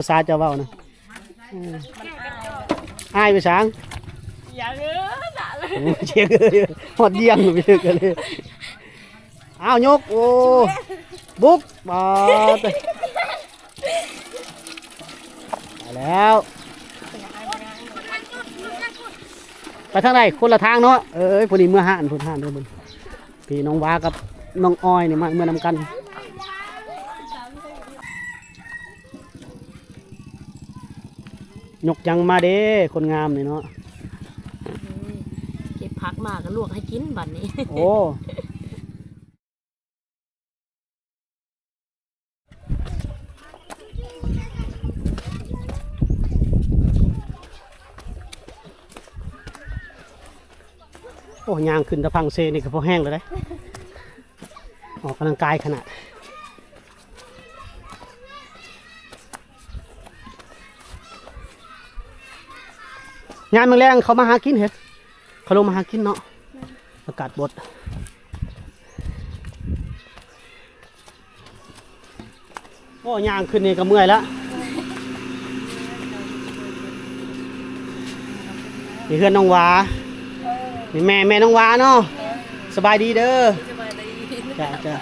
ภาษาจะเว้านะอ้ายไปช้างอย่าเอ้อด่าเลย เชียงเลยหอดเยี่ยงไปเลยกันเลยอ้าวยกโอ้บุ๊กมาไปแล้วไปทางไหนคนละทางเนาะเอ้ยพอดีเมื่อห่านพูดห่านด้วยมึงพี่น้องว้ากับน้องอ้อยนี่มาเมื่อนำกันยกยังมาเด้คนงามนี่เนาะเก็บผักมาก็ลวกให้กินบัดนี้โอ้โอ้ยางขึ้นตะพังเซนี่ก็พอแห้งเลยได้ออกกำลังกายขนาดงานเมืองแรงเขามาหากินเห็ดเขาลงมาหากินเนาะอากาศบดโอ้ยางขึ้นนี่ก็เมื่อยแล้วนี่เพื่อนน้องวานี่แม่น้องวาเนาะสบายดีเด้อจ้าจ้า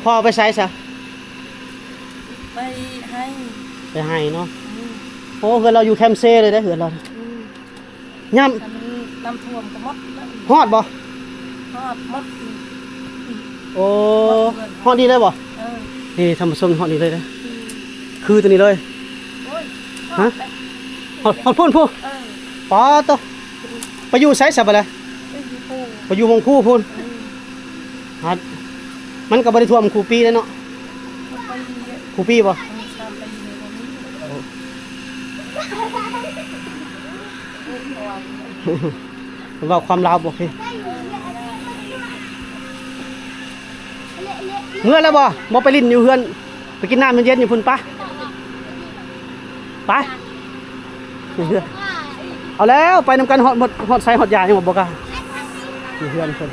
พ่อไปใช้ซะไปให้เนาะโอ้เฮือนเราอยู่แคมป์เซ่เลยได้เฮือนเราย่ำน้ำท่วมก็หมดฮอดบ่ฮอดหมดโอ้ฮอดดีเลยบ่นี่ทำส้มฮอดดีเลยนะคือตัวนี้เลยฮะฮอดพูนปอโตไปอยู่ไซส์สับอะไรไปอยู่มงคู่พูนฮัดมันก็บริท่วมคูปีแล้วเนาะคูปีบ่ว่าความลาวบอกพี่เมื่อแล้วบ่ไปลิ้นอยู่เฮือนไปกินน้ำเย็นๆอยู่พุ่นปะไปเอาแล้วไปนำกันหอดใส่หอดยาอย่างบอกกันอยู่เฮือนคน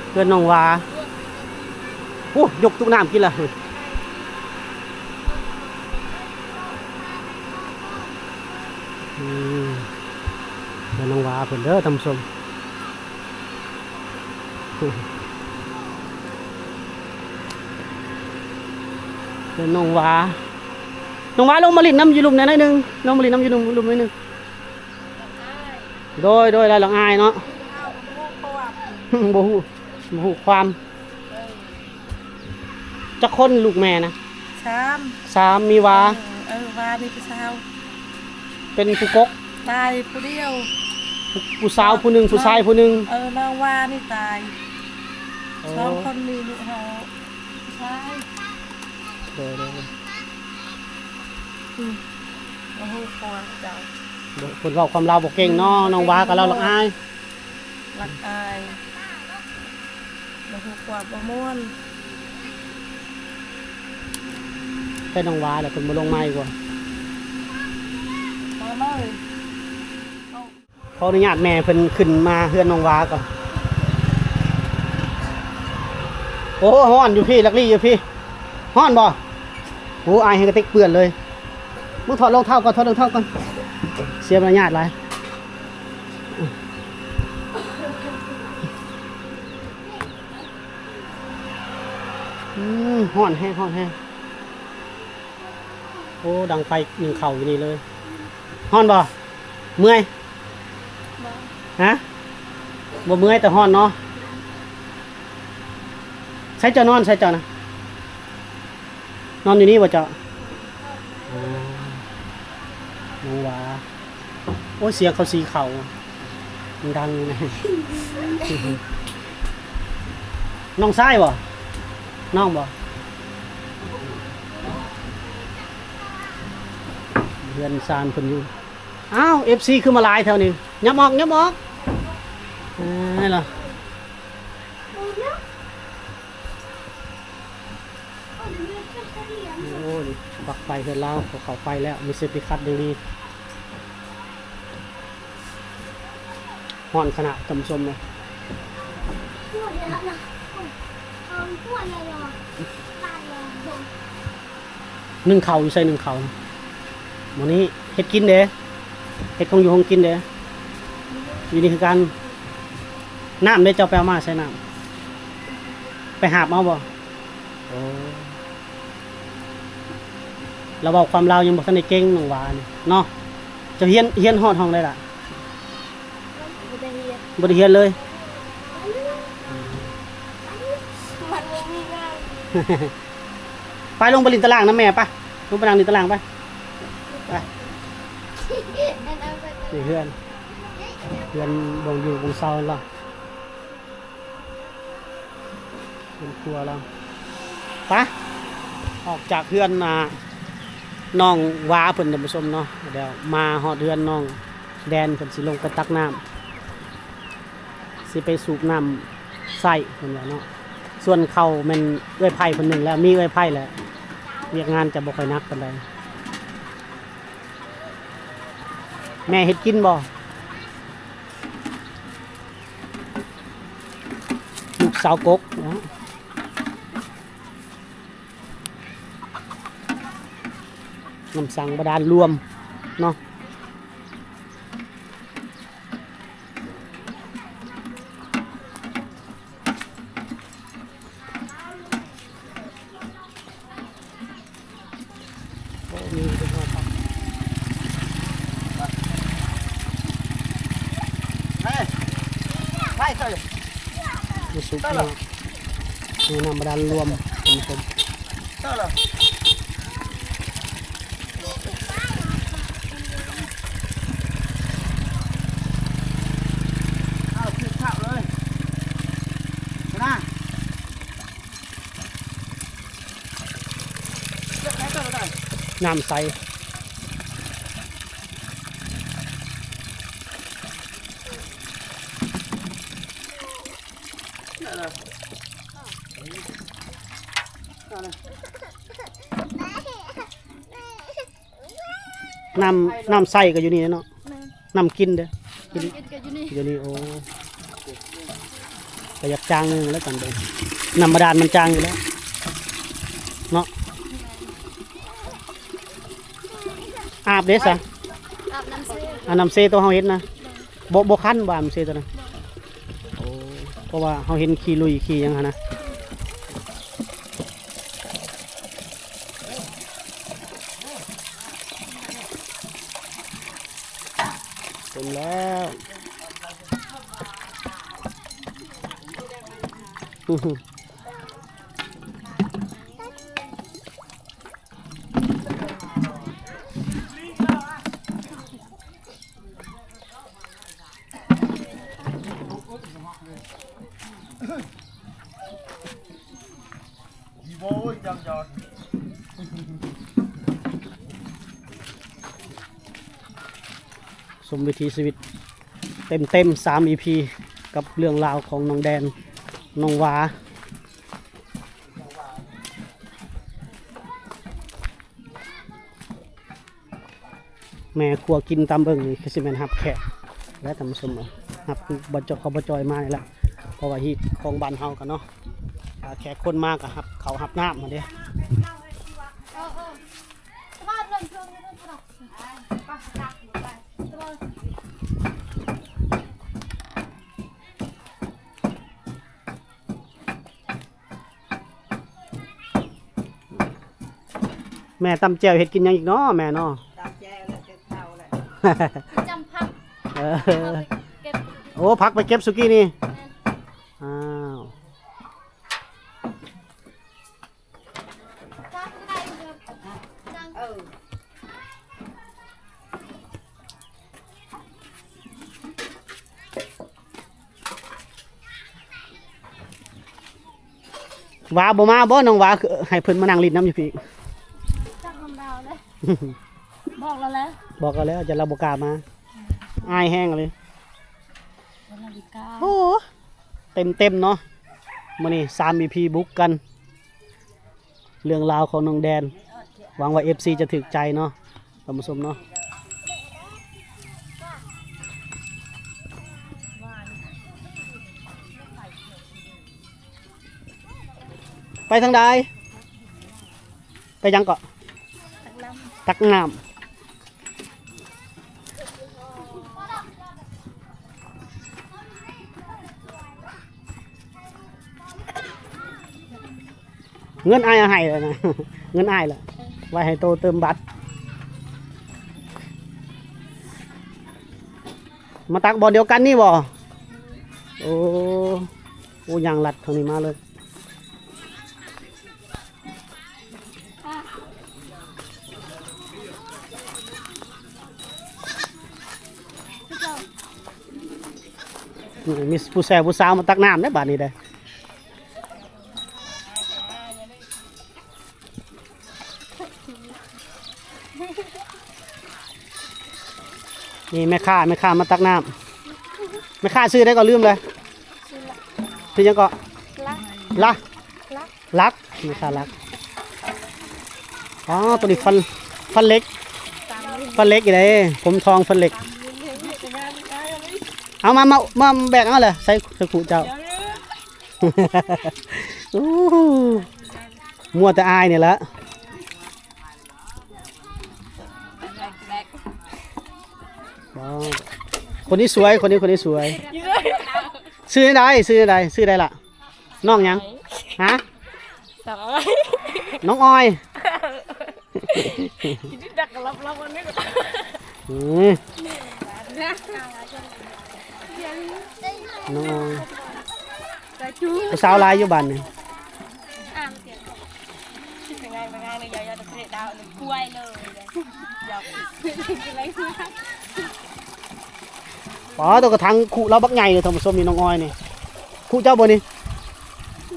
เพื่อนน้องวาโอ้ยกตุกน้ำกินละเพื่อนน้องวาเพื่อนเด้อทำส้มเพื่อนน้องวาลงมาลิ้นน้ำยูรุมหน่อยนึงลงมาลิ้นน้ำยูรุมหน่อยนึงโดยอะไรหลังอายเนาะบูฮูความจะคนลูกแม่นะสามมีวาวามีผู้สาวเป็นผู้กกตายผู้เดียวผู้สาวผู้หนึ่งผู้ชายผู้หนึ่งน้องวานี่ตายสองคนมีลูกเขาใช่โดยโอ้โหพอเจ้าคนเราความเราบอกเก่งเนาะน้องวากับเราหลักอายโอ้โหกว่าประมวลแค่น้องวาแต่คนมาลงไม้กว่าขออนุญาตแม่เพิ่นขึ้นมาเฮือนน้องวาก่อนโอ้ฮ้อนอยู่พี่ลักลี่อยู่พี่ฮ้อนบ่โอ้อายให้กระติกเปื้อนเลยมึงถอดรองเท้าก่อนเสียบรรยาทไรฮ้อนแห้งโอ้ดังไฟหนึ่งเข่าอยู่นี่เลยฮ้อนบ่เมื่อยฮะบ่เมื่อยแต่ฮ้อนเนาะใช้เจ้านอนใช้เจ้านะนอนอยู่นี่บ่เจ้าน้องวาโอ้เสียงเขาสีเข่ามันดังอยู่นะน้องซ้ายบ่น้องบ่เรือนซานคนอยู่อ้าว FC คือมาลายแถวนี้ยับออกนี่เหรอโอ้ยบักไฟเฮือนเราเขาไฟแล้วมีเซฟตี้คัทดีห่อนขนาดกำซมเลย นึ่งเข่าอยู่ใส่นึ่งเข่าวันนี้เฮ็ดกินเด้เฮ็ดของอยู่ของกินเด้อยู่นี่คือการน้ำได้เจ้าไปเอามาใส่น้ำไปหาบเอาบ่โอ้เราบอกความเรายังบอกท่านในเก่งหนองหวานเนาะจะเฮียนฮอดห้องได้ล่ะบ่ได้เฮียนเลย มันไม่มีงาน ไปลงไปลินตารางนะแม่ปะลงไปนั่งลินตารางไปไปนี่เพื่อนบ่งอยู่บงเซาแล้วเป็นครัวแล้วไปออกจากเพื่อนน้องว้าเพิ่นท่านผู้ชมเนาะเดี๋ยวมาฮอดเพื่อนน้องแดนเพิ่นสิลงไปตักน้ำสิไปสูบน้ำใส่เพิ่นว่าเนาะส่วนเขาแมันเอื้อยไผ่คนหนึ่งแล้วมีเอื้อยไผ่แล้วเรียกงานจะบ่ค่อยนักปานใดแม่เฮ็ดกินบ่ลูกสาวกกนะน้ำสั่งบาดาลรวมเนาะมีเป็นว่าครับไปเถอะมีสุกเนาะมีน้ำบาดาลรวมเป็นคนน้ำใสน้ำใสก็อยู่นี่เนาะน้ำกินเด้ออยู่นี่โอ้ก็อยากจางนึงแล้วกันเด้อน้ำบาดาลมันจางอยู่แล้วเนาะอาบเด้ซะอาบน้ำเซตัวเฮาเห็นนะบ่คันบ่อาบน้ำเซตัวนั้นโอ้เพราะว่าเฮาเห็นขี้ลุยขี้หยังหั่นนะเต็มแล้วสมวิถีชีวิตเต็ม3 EP กับเรื่องราวของน้องแดนน้องหวาแม่ครัวกินตามเบิ่งนี่คือสิแม่นฮับแขกและท่านผู้ชมฮับบ่จเขาบ่จอยมานี่ล่ะเพราะว่าฮีตของบ้านเฮากันเนาะแขกคนมากอะครับเขาฮับน้ำมาเด้แม่ตำแจ่วเฮ็ดกินหยังอีกเนาะแม่เนาะตำแจ่วแล้วเก็บเท่าแหละจำพักโอ้พักไปเก็บสุกี้นี่อ้าวว่าบ่มาบ่น้องว่าให้เพิ่นมานั่งลิ้นน้ำอยู่พี่บอกแล้วแหละ บอกกันแล้วจะเราบกล้ามาอายแห้งเลยโอ้เต็มเนาะมื้อนี้3 EP บุกกันเรื่องราวของน้องแดนหวังว่า FC จะถึกใจเนาะท่านผู้ชมเนาะ ทางใดไปยังเกาะ ตักน้ตักน้ำเงินอายเอาให้เลยนะ เงินอายแหละไว้ให้โตเติมบัตรมาตักบ่อเดียวกันนี่บ่โอ้โอ้ยางหลัดทางนี้มาเลยมีผู้แซ่ผู้สาวมาตักน้ำได้บาดนี้ได้นี่แม่ค้ามาตักน้ำแม่ค้าซื้อได้ก็ลืมเลย ำ ซื้อยังก็ ลัก ลักแม่ค้าลักอ๋อตัวนี้ฟันเล็ก ตามนี้ ฟันเล็กอยู่ไหนผมทองฟันเล็ก เอามาแบกเอาเลยใส่ขู่เจ้า อู้มัวแต่อายเนี่ยละว้าวคนนี้สวยคนนี้สวย ซื้อได้ล่ะน้องยังฮะ สาวอะไร น้องออย คิดดักรับวันนี้ก็ อืมน้องออย จะจู ผู้สาวลายอยู่บ้านนี่ เสียงเป็นไงเลยยาวๆตะเกียบดาวเลยกล้วยเลยยาวอะไรนะ ป๋อตัวกระทังขู่เราบักใหญ่เลยทำส้มนี่น้องออยนี่ขู่เจ้าบ่นี่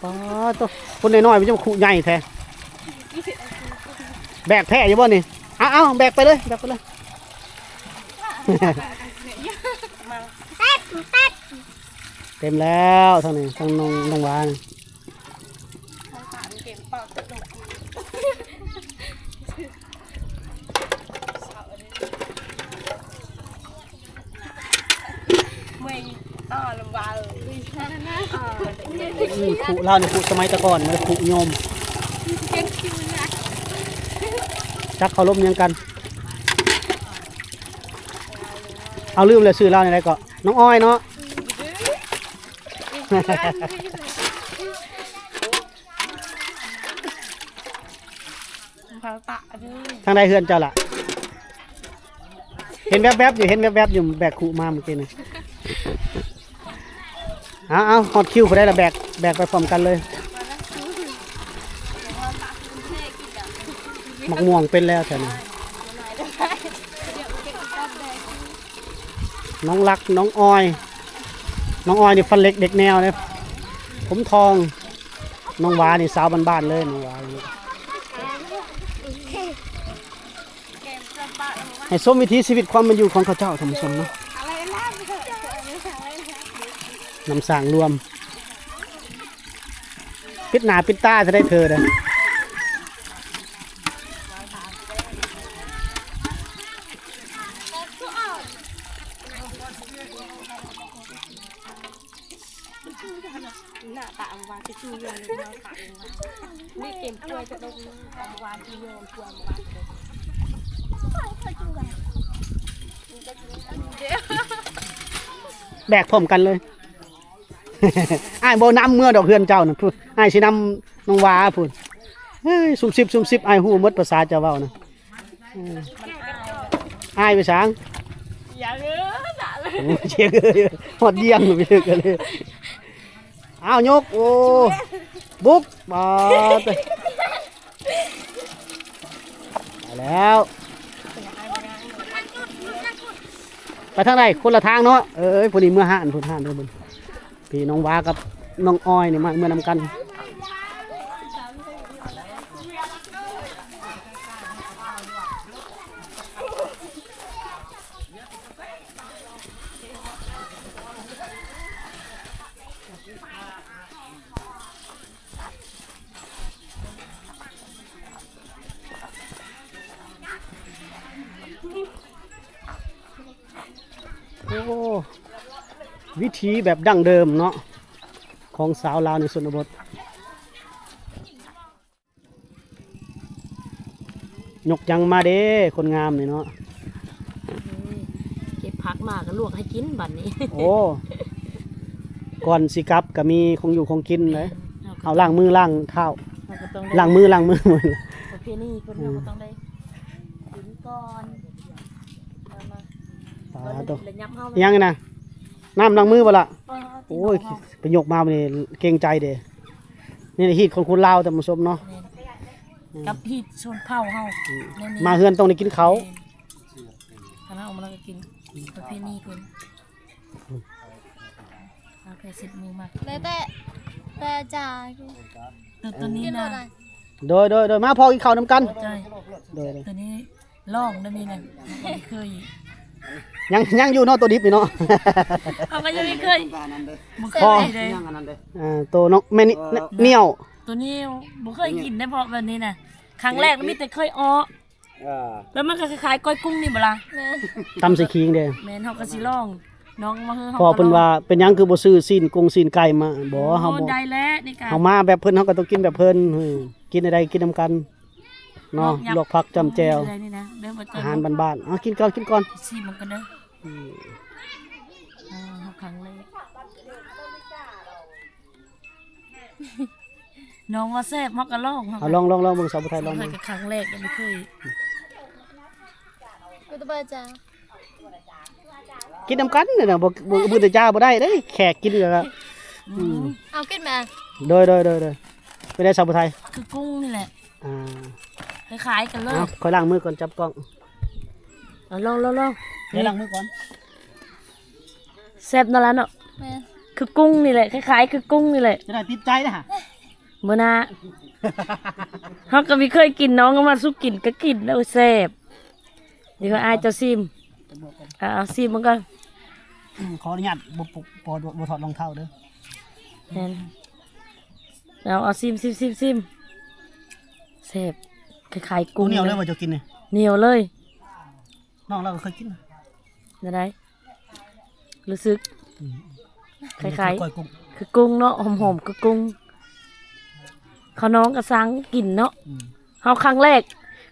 ป๋อตัวคนน้อยๆมันจะมาขู่ใหญ่แท้แบกแท้อยู่บ่นี่เอาแบกไปเลยเต็มแล้วทางนี้ทางน้องวาน เก็บเป่าตึกลงไม่ลำบากเลยขู่เล่านี่ขู่สมัยตะก่อนมันขู่โยมจักเขาล้มยังกันเอาลืมเลยซื้อเล่าในไรก็น้องอ้อยเนาะ ทางใดเฮือนเจ้าล่ะเห็นแวบๆอยู่แบกขู่มาเมื่อกี้นี่เอาฮอตคิวไปได้ละแบกไปพร้อมกันเลยหมักม่วงเป็นแล้วแถวนี้น้องรักน้องออยนี่ฟันเล็กเด็กแนวเลยผมทองน้องวานี่สาวบ้านๆเลยน้องวาให้ส้มวิถีชีวิตความเป็นอยู่ของข้าเจ้าทำส้มเนาะนำสั่งรวมปิดหนาปิดตาจะได้เธอเลยหน้าตาอวานจะชูโยนเลยน้องตานี่เก็บกล้วยจะลงอวานชูโยนกล้วยอวานแบกพร้อมกันเลย อ้ายโบน้ำเมื่อดอกเฮือนเจ้านะพูดอ้ายสิน้ำน้องวาพูดเฮ้ยซุ่มสิบอ้ายหูมดภาษาเจ้าเว้านะอ้ายไปสางอย่าเลยด่าเลย เชียร์เลยหอดเยี่ยงไปเลยกันเลยอ้าวยกโอ้บุ๊กมาไปแล้วไปทางไหนคนละทางเนาะพอดีเมื่อห่านพูดห่านด้วยบุญพี่น้องวากับน้องอ้อยนี่มาเมื่อนำกันโอ้วิธีแบบดั้งเดิมเนาะของสาวลาวในชนบท ยกยังมาเด้คนงามนี่เนาะ เก็บผักมาก็ลวกให้กินบัดนี้ โอ้ก่อนสิกลับก็มีคงอยู่คงกินเลยเอาล้างมือล้างเท้า เราก็ต้อง ล้างมือล้างมือ ประเพณีคนเราก็ต้องได้กินก่อนเอามา ปลาตัว แล้วยับเฮา ยังไงนะน้ำล้างมือบ่ล่ะ โอ้ โอ้ยไปยกมาบ่นี่เกรงใจเด้นี่ฮีดคนลาวแต่มาชมเนาะ กับพี่ชนเผ่าเฮาแน่ๆ มาเฮือนต้องได้กินเขาว ถ้าเราเอามาแล้วก็กินประเพณีคนเอาแค่เสร็จมือมา แต่จ่า ตัวนี้ กิน นะ อะไร โดยมาพอกินข้าวนํกัน ใช่ โดย ตัวนี้ล่องตัวนี้นะไม่เคย ยังอยู่เนาะตัวดิบนี่เนาะ เขาก็ยังไม่เคยบ่เค พอย เลย ตัวน้องแม่นี่เหนียว ตัวนี้บ่เคยกินได้เพราะแบบนี้นะครั้งแรกมีแต่เคยอ้อแล้วมันก็คล้ายๆก้อยกุ้งนี่บ่ล่ะ แม่ ตำใส่ขิงเด้ แม่นเฮาก็สิลองน้องมาเฮา พอเพิ่นว่าเป็นหยังคือบ่ซื้อซีนกุ้งซีนไก่มาบ่เฮาบ่ ได้แล้วนี่ก็ เฮามาแบบเพิ่นเฮาก็ต้องกินแบบเพิ่นกินอะไรกินนํกันเนาะลวกผักจำแจว นี่นะเด้อบ่เจ อาหารบ้านๆเอากินก่อน ชิมมันกันเด้อเฮาครั้งแรกน้องว่าแซ่บเฮาก็ลองเฮา เอาลองเบิ่งสาวผู้ไทยลอง เค เบิ่ ย ง ก็ครั้งแรกยังไม่เคย กูจะไปจ่า กินนํกันนี่น่ะบ่ได้จ้าบ่ได้เด้แขกกินก็ เอากินมา โดยไปได้สาวผู้ไทย คือกุ้งนี่แหละ อ่า คล้ายๆกันเลย เอาค่อยล้างมือก่อนจับกล้อง เอาลอง เดี๋ยวล้างมือก่อน แซ่บนั่นแหละเนาะ แม่ คือกุ้งนี่แหละคล้ายๆคือกุ้งนี่แหละ จะได้ติดใจนะฮะ เมื่อนาเขาก็ไม่เคยกินน้องก็มาสู้กินก็กินแล้วแซ่บเดี๋ยวอายเจะซิมเอาซิมมันก็ ขออนุญาตบ่ถอดรองเท้าเด้อ แน่นเอาซิมแซ่บคล้ายๆ กู กุ้ง เหนียวเลยว่าจะกินนี่ เหนียวเลย น้องเราก็เคยกิน นะได้รู้สึกคล้าย ก้อยกุ้ง ๆคือกุ้งเนาะหอมๆคือกุ้งเขาน้องก็สังกินเนาะเฮาครั้งแรก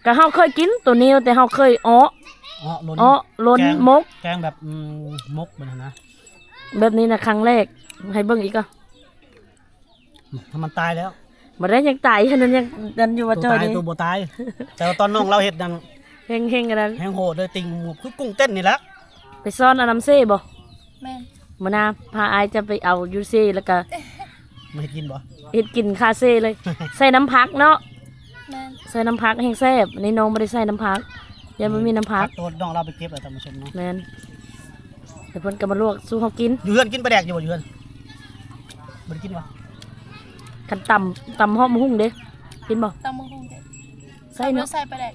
ก็เฮาเคยกินตัวนี้แต่เฮาเคยล้น ล้นมก แกงแบบมกมันนะ แบบนี้นะครั้งแรกให้เบิ่งอีกอ่ะ ถ้ามันตายแล้ว บ่ได้ยังตายขนาดยังดันอยู่ว่า ตัว จอย ตาย นี่ ตัวบ่ตาย แต่ว่าตอนน้องเราเฮ็ดดัง เฮงๆกันนั้น แห้งโหดเลยติ่งหมูคือกุ้งเต้นนี่แหละ ไปซ่อนเอาน้ำเซ่บ่ แม่ มื้อหน้าพาอายจะไปเอายูเซ่แล้วก็ ไม่ให้กินบ่ เฮ็ดกินคาเซ่เลย ใส่น้ำพักเนาะ แม่ ใส่น้ำพักแห้งแซ่บอันนี้น้องบ่ได้ใส่น้ำพักยังบ่มีน้ำพัก ตัวน้องเราไปเก็บเอาท่านผู้ชมเนาะ แม่นเดี๋ยวเพิ่นก็มาลวกสู้เฮากิน อยู่เฮือนกินปลาแดกอยู่บ่อยู่เฮือนบ่ได้กินบ่ คันตำหอมหุ่งเด้กินบ่ ตังมึงคงจะ ใส่เนาะ ใส่ไปแดก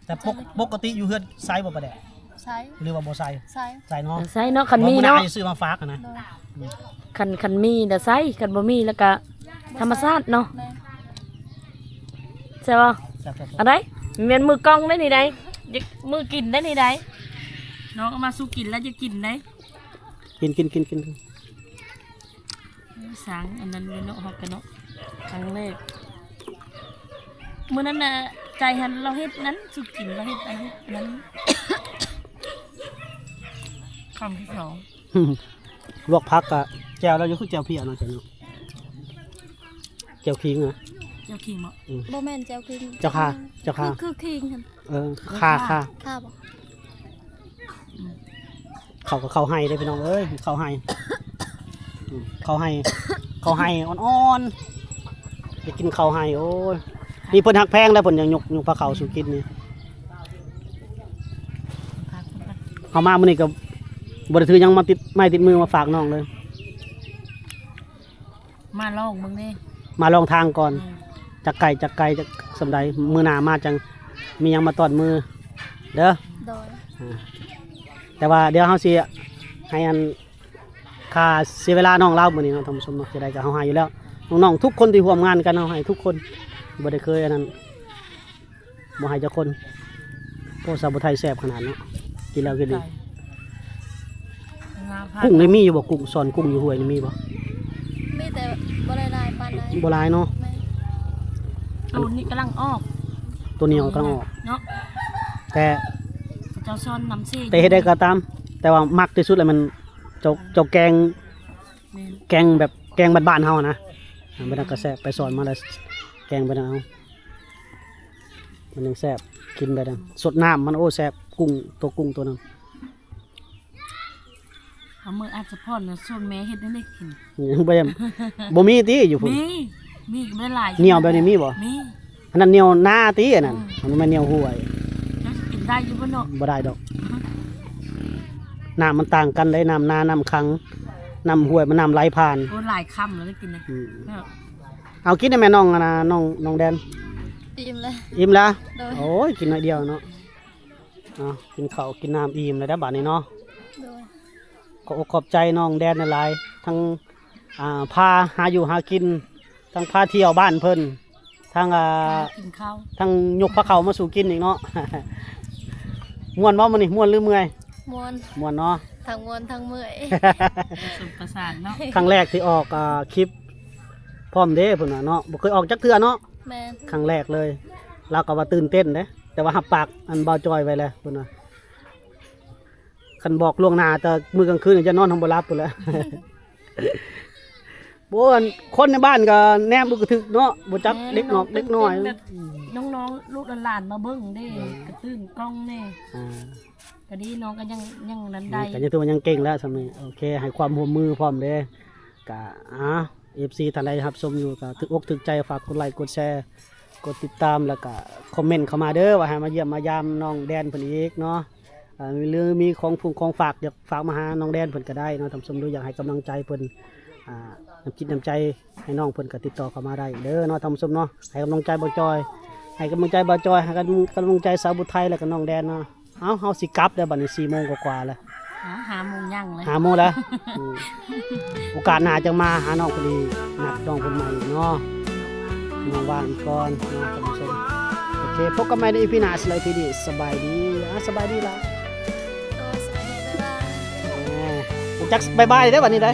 แต่ปกติอยู่เฮือนไซบ่ปลาแดก ใส่ หรือว่าบ่ไซ ใส่ ใส่เนาะ ใส่เนาะคันมี บ่ เนาะ ได้ซื้อมาฝากอะนะ โดย คันมีเด้อใส่คันบ่มีแล้วก็ธรรมชาติเนาะ แม่ ใช่ป่ะ แซ่บๆ อะไรมันเป็นมือกล้องได้นี่ได้อย่ามือกินได้นี่ได้น้องเอามาสู้กินแล้วจะกินได้ กิน สังอันนั้นเลยเนาะฮอกกันเนาะครั้งแรกมื้อนั้นน่ะใจหันเราเฮ็ดนั้นสู้กินเราเฮ็ดอันนี้นั้นคำที่สอง ลวกผักกะแจ่วเราอยู่คือแจ่วเพียเนาะจ้ะเนาะแจ่วขิงนะ เจ้าขี้เหมาะ บ่แม่นเจ้าคิง เจ้าค่ะ คือคิงหั่น ค่า ข้าบ่ เขาก็เข้าให้ได้พี่น้องเอ้ยเข้าให้เข้าให้อ่อนๆไปกินข้าวให้โอ้ยนี่เพิ่นหักแพงแล้วเพิ่นยังยกปลาเขาสู่กินนี่ พาคนไป เอามามื้อนี้ก็บ่ได้ถือหยังมาติดไม้ติดมือมาฝากน้องเลย มาลองมึงนี่ มาลองทางก่อนจักไก่จักสำใดมื้อหน้ามาจังมีหยังมาตอดมือเด้อ โดย แต่ว่าเดี๋ยวเฮาสิให้อันค่าเสียเวลาน้องเรามื้อนี้เนาะท่านผู้ชมเนาะจะได้ก็เฮาให้อยู่แล้วน้องๆทุกคนที่ร่วมงานกันเฮาให้ทุกคนบ่ได้เคยอันนั้นบ่ให้จักคนโอ้สาวบ่ไทยแซ่บขนาดเนาะกินแล้วก็ดี งาพา กุ้งนี่มีอยู่บ่กุ้งสอนกุ้งอยู่ห้วยนี่มีบ่ มีแต่บ่ได้ลายปานใด บ่หลายเนาะ แม่ ตูนนี่กำลังออก ตัวเหนียวกำลังออก เนาะ แต่ เจ้าซ้อนน้ำซี แต่เฮ็ดได้ก็ตาม แต่ว่ามักที่สุดเลยมันเจ้าแกง แม่น แกงแบบแกงบ้านๆเฮานะบ่ได้ก็แซ่บไปสอนมาแล้วแกงไปเอามันยังแซ่บกินไปดังสดน้ำมันโอ้แซ่บกุ้งตัวนั้น เอามืออาจจะพ่อนนะส่วนแม่เฮ็ดให้ได้กิน ยังบ่ยังบ่มีติอยู่พุ่น มีก็ไม่ได้หลาย เหนียวแบบนี้มีบ่ มี อันนั้นเหนียวหน้าติอันนั้นมันไม่เหนียวห่วย จะกินได้อยู่บ่เนาะ บ่ได้ดอกน้ำมันต่างกันเลยน้ำนาน้ำคังน้ำห่วยมันน้ำไหลผ่าน โอ้หลายคำแล้วได้กินนะ เนาะ เอากินได้แม่น้องอะนะน้องแดน อิ่มเลย อิ่มแล้ว โดย โอ้ยกินหน่อยเดียวเนาะเอากินข้าวกินน้ำอิ่มเลยได้อบัดนี้เนาะ โดย ขอบอกขอบใจน้องแดนหลายๆทั้งพาหาอยู่หากินทั้งพาเที่ยวบ้านเพิ่นทั้งกินข้าว ทั้งยกพระเขามาสู่กินอีกเนาะ ม่วนบ่มื้อนี้ม่วนหรือเมื่อย มวน ม่วนเนาะ ทั้งมวนทั้งเมื่อย สุขประสานเนาะ ครั้งแรกที่ออกคลิปพร้อมเด้เพิ่นน่ะเนาะบ่เคยออกจักเทื่อเนาะ แม่น ครั้งแรกเลยเราก็ว่าตื่นเต้นเด้แต่ว่าหับปากอันเบาจอยไว้แล้วเพิ่นว่าคันบอกล่วงหน้าแต่มื้อกลางคืนจะนอนทำบ่หลับพุ่นแหล้ว บ่อันคนในบ้านก็แนมดูกระทึกเนาะบ่จักเด็กนอกเด็กน้อย แบบน้องๆลูกหลานมาเบิ่งเด้กระตื้นกล้องแน่ อ่า ก็ดีน้องก็ยังนั้นได้ ก็ยังถือว่ายังเก่งแล้วสำนี้โอเคให้ความร่วมมือพร้อมเด้ก็FC ท่านใดครับชมอยู่ก็ถึกอกถึกใจฝากกดไลค์กดแชร์กดติดตามแล้วก็คอมเมนต์เข้ามาเด้อว่าให้มาเยี่ยมมายามน้องแดนเพิ่นอีกเนาะหรือมีของฝากอยากฝากมาหาน้องแดนเพิ่นก็ได้เนาะท่านผู้ชมดูอยากให้กำลังใจเพิ่นน้ำจิตน้ำใจให้น้องเพิ่นก็ติดต่อเข้ามาได้เด้อเนาะท่านผู้ชมเนาะให้กำลังใจบ่จอยให้กำลังใจบ่จอยให้กำลังใจสาวบุตรไทยแล้วก็น้องแดนเนาะเฮาสิกลับแล้วบัดนี้ 4 โมงกว่าๆแล้ว หาโมงยังเลย 5 โมงแล้วโอกาสหน้าจังมาหาน้องพอดีนัดน้องคนใหม่เนาะน้องว่างอีกก่อนเนาะท่านผู้ชมโอเคพบกันใหม่ใน EP หน้าสไลด์พีดีสบายดีสบายดีล่ะ โดยสวัสดีบ๊ายบาย จักบายบายได้อบัดนี้ได้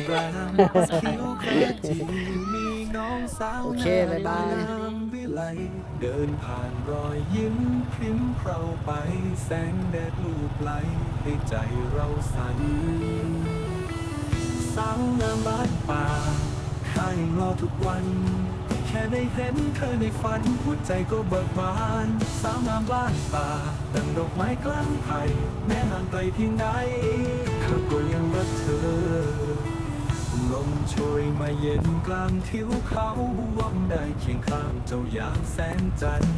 โอเคบ๊ายบาย เดินผ่านรอยยิ้มพริ้มเราไปแสงแดดลูบไหลให้ใจเราสั่นสาวงามบ้านป่าข้ายังรอทุกวัน แค่ได้เห็นเธอในฝันหัวใจก็เบิกบานสาวงามบ้านป่าดังดอกไม้กลางไผ่แม้ห่างไกลเพียงใดข้าก็ยังรักเธอ ลมโชยมาเย็นกลางทิวเขาหวังได้เคียงข้างเจ้าอย่างแสงจันทร์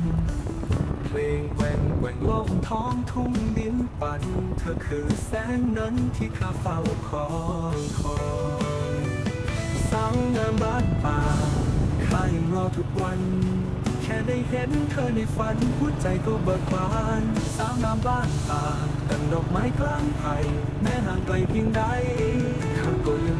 เพลงแหว่งแหว่งโลกท้องทุ่งดินปั่นเธอคือแสงนั้นที่ข้าเฝ้าคอยสาวงามบ้านป่าข้ายังรอทุกวัน แค่ได้เห็นเธอในฝันหัวใจก็เบิกบานสาวงามบ้านป่าดังดอกไม้กลางไผ่แม้ห่างไกลเพียงใดข้าก็ยัง